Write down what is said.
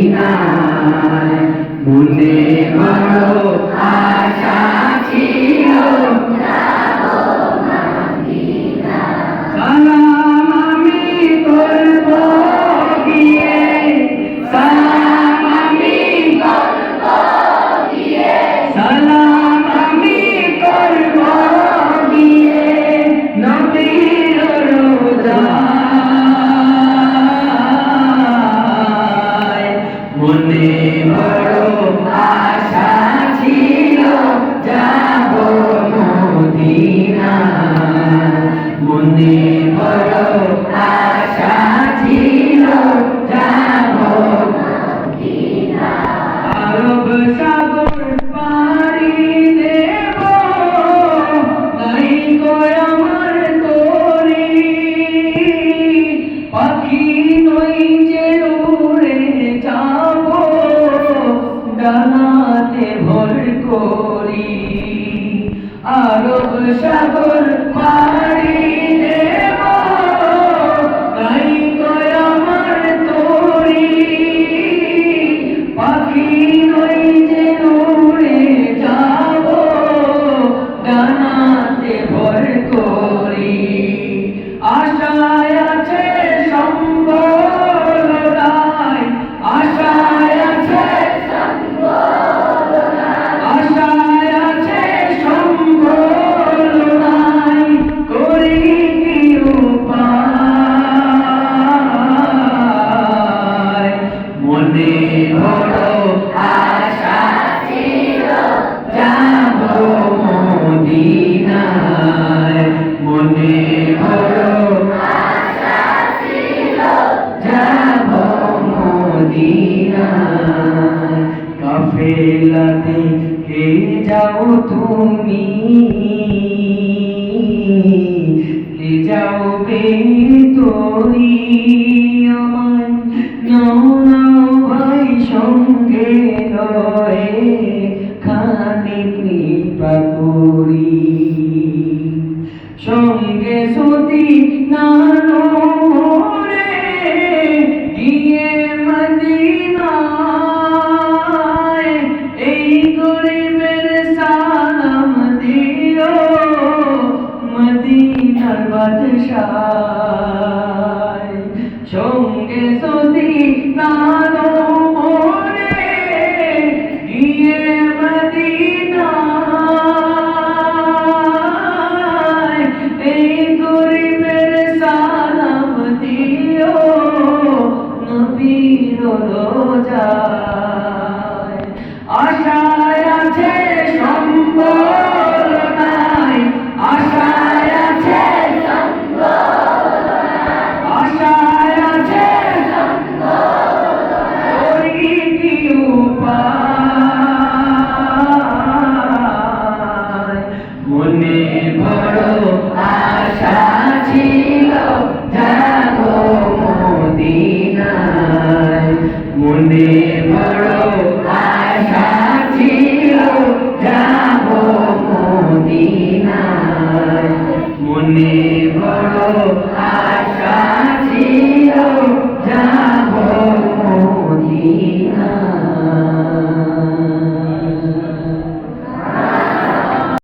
মদিনায় মনে বড় আশা ছিল যাব মদিনায় সালাম আমি করব গিয়ে সালাম আমি করব গিয়ে সালাম আমি করব গিয়ে নবীর রোজায় মনে বড় আশা ছিল যাব মদিনায় মনে বড় আশা ছিল যাব মদিনায় আরব সাগর পাড়ি দেব নাই গো আমার তরি পাখি নই যে উড়ে যাব ডানাতে ভর করি আরব সাগর পাড়ি দেব নাই গো আমার তরি পাখি নই যে উড়ে যাব ডানাতে ভর করি আশায় আছে সম্বল নাই আশায় আছে আশায় আছে সম্বল নাই করি কি উপায় মনে বড় আশা ছিল যাব মদিনায় মনে বড় আশা ছিল যাব মদিনায় কাফেলাতে কে যাও তুমি কে যাও বে তোরি আমায় নাও নাও ভাই সঙ্গে লয়ে খানি কৃপা করি সঙ্গে সতী নানো মোরে গিয়ে মদিনায় এই গরিবের সালাম দিও মদিনার বাদশায় সঙ্গে সতী নানো মোরে গিয়ে মদিনায় এই গরিবের সালাম দিও নবীর রোজায়